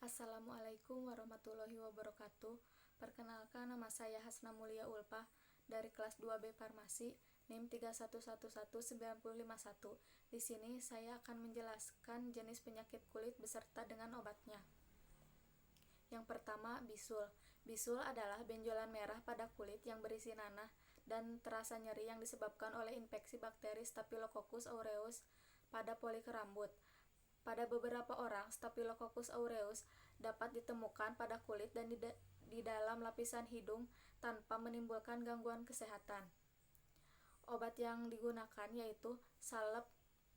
Assalamualaikum warahmatullahi wabarakatuh. Perkenalkan, nama saya Hasna Mulia Ulpah dari kelas 2B Farmasi, NIM 31119051. Di sini saya akan menjelaskan jenis penyakit kulit beserta dengan obatnya. Yang pertama, bisul. Bisul adalah benjolan merah pada kulit yang berisi nanah dan terasa nyeri yang disebabkan oleh infeksi bakteri Staphylococcus aureus pada poliker rambut. Pada beberapa orang, Staphylococcus aureus dapat ditemukan pada kulit dan di dalam lapisan hidung tanpa menimbulkan gangguan kesehatan. Obat yang digunakan yaitu salep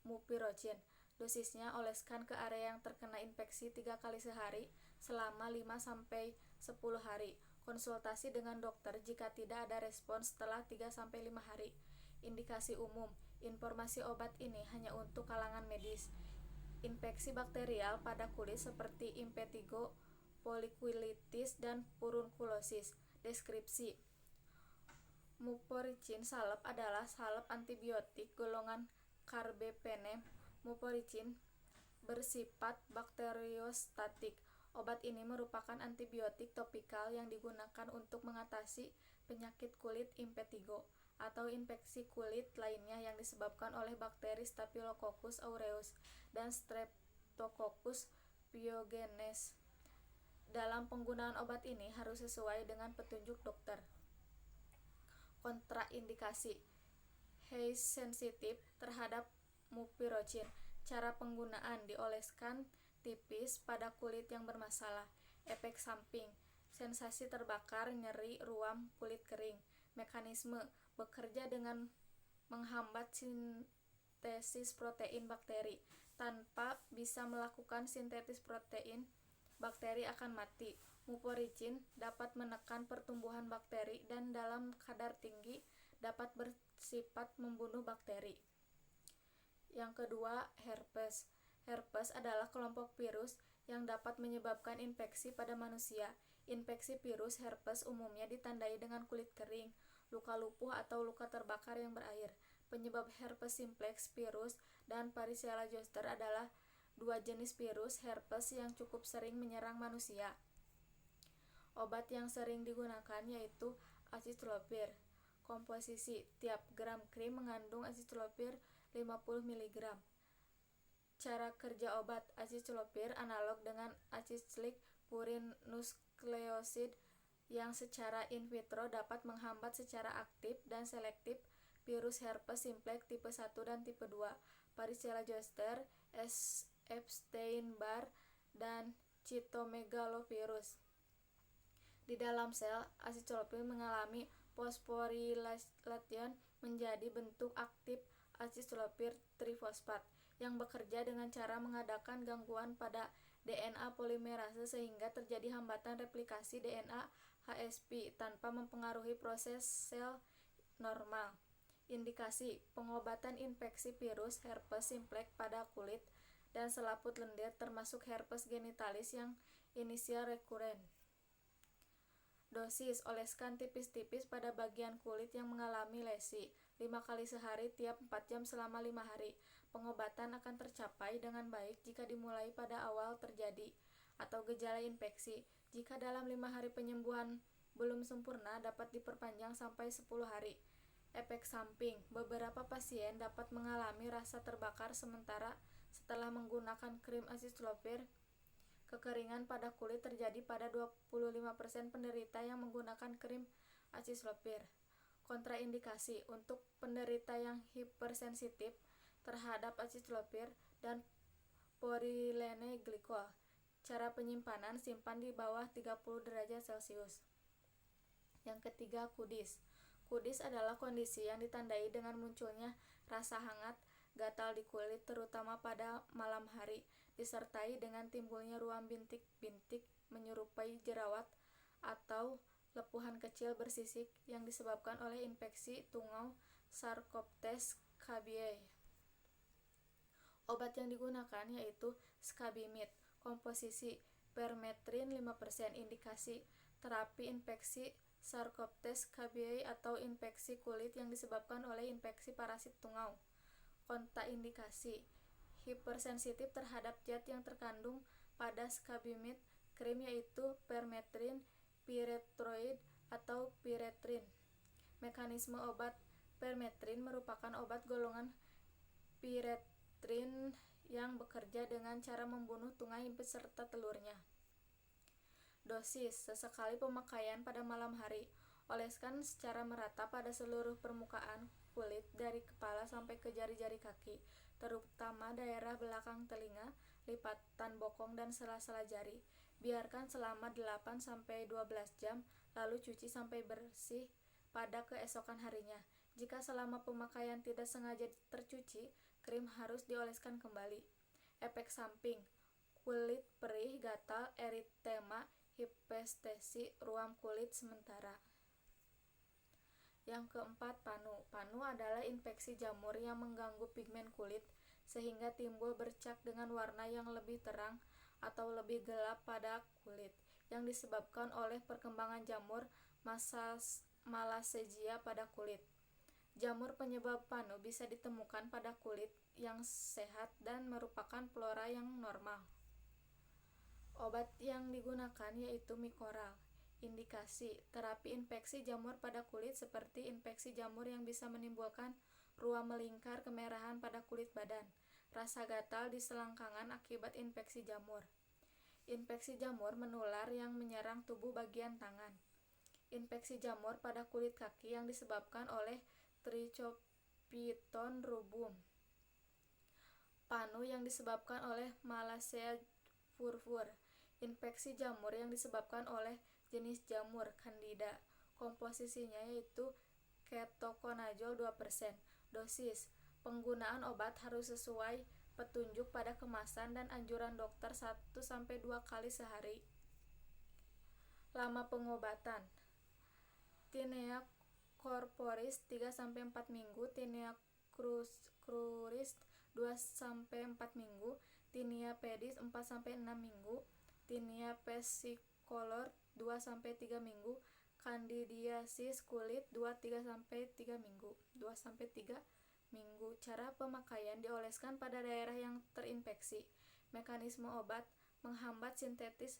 mupirocin. Dosisnya oleskan ke area yang terkena infeksi 3 kali sehari selama 5-10 hari. Konsultasi dengan dokter jika tidak ada respons setelah 3-5 hari. Indikasi umum. Informasi obat ini hanya untuk kalangan medis. Infeksi bakterial pada kulit seperti impetigo, folikulitis, dan furunkulosis. Deskripsi. Mupirocin salep adalah salep antibiotik golongan carbapenem. Mupirocin bersifat bakteriostatik. Obat ini merupakan antibiotik topikal yang digunakan untuk mengatasi penyakit kulit impetigo atau infeksi kulit lainnya yang disebabkan oleh bakteri Staphylococcus aureus dan Streptococcus pyogenes. Dalam penggunaan obat ini harus sesuai dengan petunjuk dokter. Kontraindikasi. Height sensitif terhadap mupirocin. Cara penggunaan: dioleskan tipis pada kulit yang bermasalah. Efek samping: sensasi terbakar, nyeri, ruam, kulit kering. Mekanisme: bekerja dengan menghambat sintesis protein bakteri. Tanpa bisa melakukan sintesis protein, bakteri akan mati. Mupirocin dapat menekan pertumbuhan bakteri dan dalam kadar tinggi dapat bersifat membunuh bakteri. Yang kedua, herpes. Herpes adalah kelompok virus yang dapat menyebabkan infeksi pada manusia. Infeksi virus herpes umumnya ditandai dengan kulit kering, luka lupuh atau luka terbakar yang berair. Penyebab herpes simplex virus dan varicella zoster adalah dua jenis virus herpes yang cukup sering menyerang manusia. Obat yang sering digunakan yaitu acitromycin. Komposisi: tiap gram krim mengandung acitromycin 50 mg. Cara kerja obat: acitromycin analog dengan acetylcyclic furin nukleoside yang secara in vitro dapat menghambat secara aktif dan selektif virus herpes simplex tipe 1 dan tipe 2, varicella zoster, Epstein-Barr, dan cytomegalovirus. Di dalam sel, acitromycin mengalami fosforilation menjadi bentuk aktif acetylcyclic trifosfat yang bekerja dengan cara mengadakan gangguan pada DNA polimerase sehingga terjadi hambatan replikasi DNA HSP tanpa mempengaruhi proses sel normal. Indikasi: pengobatan infeksi virus herpes simplex pada kulit dan selaput lendir termasuk herpes genitalis yang inisial rekuren. Dosis: oleskan tipis-tipis pada bagian kulit yang mengalami lesi 5 kali sehari tiap 4 jam selama 5 hari. Pengobatan akan tercapai dengan baik jika dimulai pada awal terjadi atau gejala infeksi. Jika dalam 5 hari penyembuhan belum sempurna, dapat diperpanjang sampai 10 hari. Efek samping: beberapa pasien dapat mengalami rasa terbakar sementara setelah menggunakan krim acitromycin. Kekeringan pada kulit terjadi pada 25% penderita yang menggunakan krim acitromycin. Kontraindikasi: untuk penderita yang hipersensitif terhadap acitromycin dan propylene glikol. Cara penyimpanan: simpan di bawah 30 derajat Celcius. Yang ketiga, kudis. Kudis adalah kondisi yang ditandai dengan munculnya rasa hangat, gatal di kulit terutama pada malam hari, disertai dengan timbulnya ruam bintik-bintik menyerupai jerawat atau lepuhan kecil bersisik yang disebabkan oleh infeksi tungau Sarcoptes cabiai. Obat yang digunakan yaitu skabimid. Komposisi: permetrin 5%. Indikasi: terapi infeksi Sarcoptes cabiai atau infeksi kulit yang disebabkan oleh infeksi parasit tungau. Kontraindikasi: hipersensitif terhadap zat yang terkandung pada skabimid krim yaitu permethrin, pyrethroid, atau pyretrin. Mekanisme obat permethrin merupakan obat golongan pyretrin yang bekerja dengan cara membunuh tungai beserta telurnya. Dosis: sesekali pemakaian pada malam hari. Oleskan secara merata pada seluruh permukaan kulit dari kepala sampai ke jari-jari kaki, terutama daerah belakang telinga, lipatan bokong, dan sela-sela jari. Biarkan selama 8-12 jam, lalu cuci sampai bersih pada keesokan harinya. Jika selama pemakaian tidak sengaja tercuci, krim harus dioleskan kembali. Efek samping: kulit perih, gatal, eritema, hipestesi, ruam kulit sementara. Yang keempat, panu. Panu adalah infeksi jamur yang mengganggu pigmen kulit sehingga timbul bercak dengan warna yang lebih terang atau lebih gelap pada kulit, yang disebabkan oleh perkembangan jamur Malassezia pada kulit. Jamur penyebab panu bisa ditemukan pada kulit yang sehat dan merupakan flora yang normal. Obat yang digunakan yaitu Mikoral. Indikasi: terapi infeksi jamur pada kulit seperti infeksi jamur yang bisa menimbulkan ruam melingkar kemerahan pada kulit badan, rasa gatal di selangkangan akibat infeksi jamur. Infeksi jamur menular yang menyerang tubuh bagian tangan. Infeksi jamur pada kulit kaki yang disebabkan oleh Trichophyton rubrum. Panu yang disebabkan oleh Malassezia furfur. Infeksi jamur yang disebabkan oleh jenis jamur Candida. Komposisinya yaitu ketoconazole 2%. Dosis: penggunaan obat harus sesuai petunjuk pada kemasan dan anjuran dokter 1-2 kali sehari. Lama pengobatan: Tinea corporis 3-4 minggu, Tinea cruris 2-4 minggu, Tinea pedis 4-6 minggu, Tinea versicolor 2-3 minggu, Candidiasis kulit 2-3 minggu. Cara pemakaian: dioleskan pada daerah yang terinfeksi. Mekanisme obat: menghambat sintesis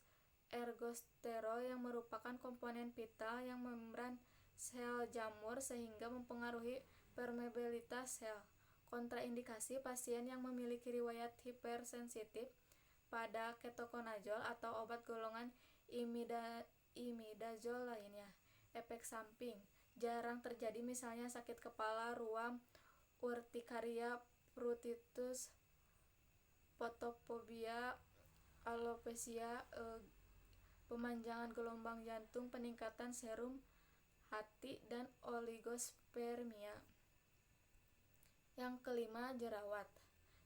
ergosterol yang merupakan komponen vital yang membran sel jamur sehingga mempengaruhi permeabilitas sel. Kontraindikasi: pasien yang memiliki riwayat hipersensitif pada ketoconazole atau obat golongan imidazole lainnya. Efek samping: jarang terjadi, misalnya sakit kepala, ruam, urtikaria, pruritus, fotofobia, alopecia, pemanjangan gelombang jantung, peningkatan serum hati, dan oligospermia. Yang kelima, jerawat.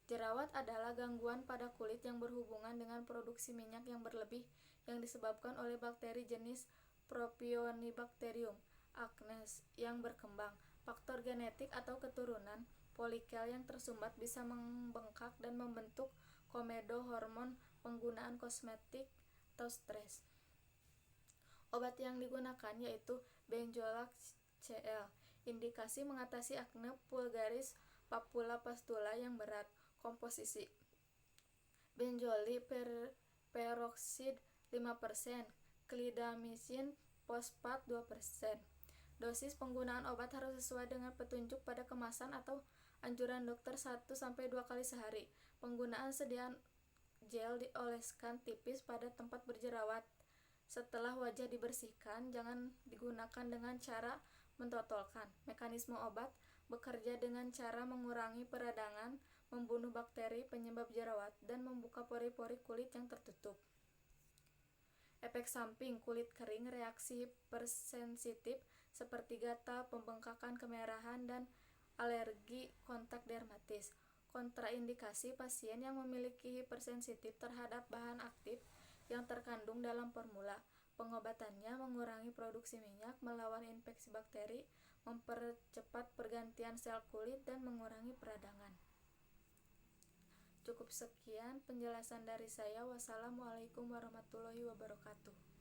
Jerawat adalah gangguan pada kulit yang berhubungan dengan produksi minyak yang berlebih yang disebabkan oleh bakteri jenis Propionibacterium acnes yang berkembang. Faktor genetik atau keturunan: folikel yang tersumbat bisa membengkak dan membentuk komedo, hormon, penggunaan kosmetik, atau stres. Obat yang digunakan yaitu Benzocaine CL. Indikasi: mengatasi akne vulgaris, papula pustula yang berat. Komposisi: benzoyl peroxide 5%, clindamycin fosfat 2%. Dosis: penggunaan obat harus sesuai dengan petunjuk pada kemasan atau anjuran dokter 1-2 kali sehari. Penggunaan: sediaan gel dioleskan tipis pada tempat berjerawat. Setelah wajah dibersihkan, jangan digunakan dengan cara mentotolkan. Mekanisme obat: bekerja dengan cara mengurangi peradangan, membunuh bakteri penyebab jerawat, dan membuka pori-pori kulit yang tertutup. Efek samping: kulit kering, reaksi hipersensitif seperti gatal, pembengkakan, kemerahan, dan alergi kontak dermatis. Kontraindikasi: pasien yang memiliki hipersensitif terhadap bahan aktif yang terkandung dalam formula. Pengobatannya: mengurangi produksi minyak, melawan infeksi bakteri, mempercepat pergantian sel kulit, dan mengurangi peradangan. Cukup sekian penjelasan dari saya. Wassalamualaikum warahmatullahi wabarakatuh.